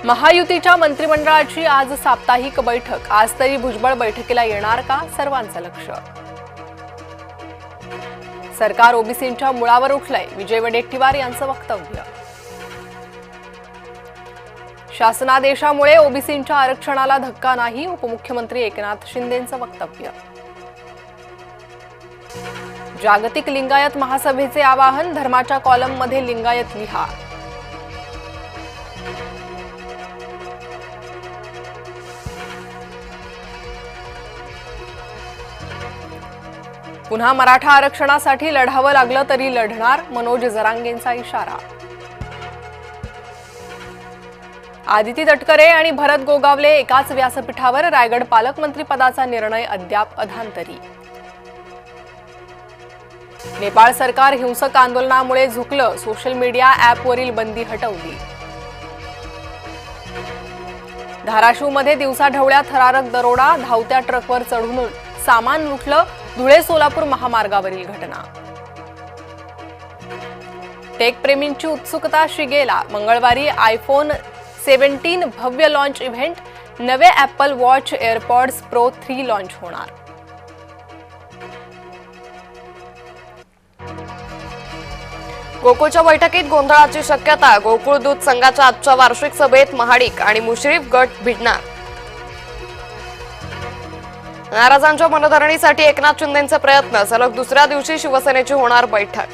महायुतीच्या मंत्रिमंडळाची आज साप्ताहिक बैठक। आज तरी भुजबळ बैठकीला येणार का? सर्वांचं लक्ष। सरकार ओबीसींच्या मुळावर उठलंय, विजय वडेट्टीवार यांचं वक्तव्य। शासनादेशामुळे ओबीसींच्या आरक्षणाला धक्का नाही, उपमुख्यमंत्री एकनाथ शिंदेंचं वक्तव्य। जागतिक लिंगायत महासभेचे आवाहन, धर्माच्या कॉलममध्ये लिंगायत लिहा। पुन्हा मराठा आरक्षणासाठी लढावं लागलं तरी लढणार, मनोज जरांगेंचा इशारा। आदिती तटकरे आणि भरत गोगावले एकाच व्यासपीठावर, रायगड पालकमंत्री पदाचा निर्णय अद्याप अधांतरी। नेपाळ सरकार हिंसक आंदोलनामुळे झुकलं, सोशल मीडिया ॲपवरील बंदी हटवली। धाराशिवमध्ये दिवसाढवळ्या थरारक दरोडा, धावत्या ट्रकवर चढून सामान लुटलं, धुळे सोलापूर महामार्गावरील घटना। टेक प्रेमींची उत्सुकता शिगेला, मंगळवारी आयफोन 17 भव्य लॉन्च इव्हेंट, नवे Apple watch AirPods pro 3 launch होणार। गोकुळच्या बैठकीत गोंधळाची शक्यता, गोकुळ दूध संघाच्या आजच्या वार्षिक सभेत महाडिक आणि मुश्रीफ गट भिडणार। नाराजांच्या मनधरणीसाठी एकनाथ शिंदेंचे प्रयत्न, सलग दुसऱ्या दिवशी शिवसेनेची होणार बैठक।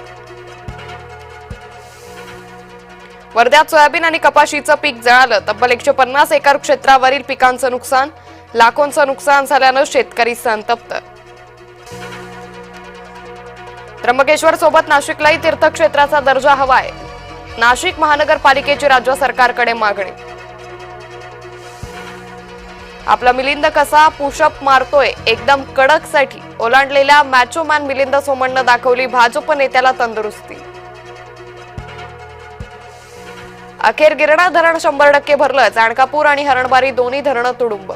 वर्ध्यात सोयाबीन आणि कपाशीचं पीक जळालं, तब्बल 150 एकर क्षेत्रावरील पिकांचं नुकसान, लाखोंचं नुकसान झाल्यानं शेतकरी संतप्त। त्र्यंबकेश्वर सोबत नाशिकलाही तीर्थक्षेत्राचा दर्जा हवाय, नाशिक महानगरपालिकेची राज्य सरकारकडे मागणी। आपला मिलिंद कसा पुशअप मारतोय, एकदम कडक साठी ओलांडलेल्या मॅचोमॅन मिलिंद सोमणनं दाखवली भाजप नेत्याला तंदुरुस्ती। अखेर गिरणा धरण 100% भरलं, जाणकापूर आणि हरणबारी दोन्ही धरणं तुडुंब।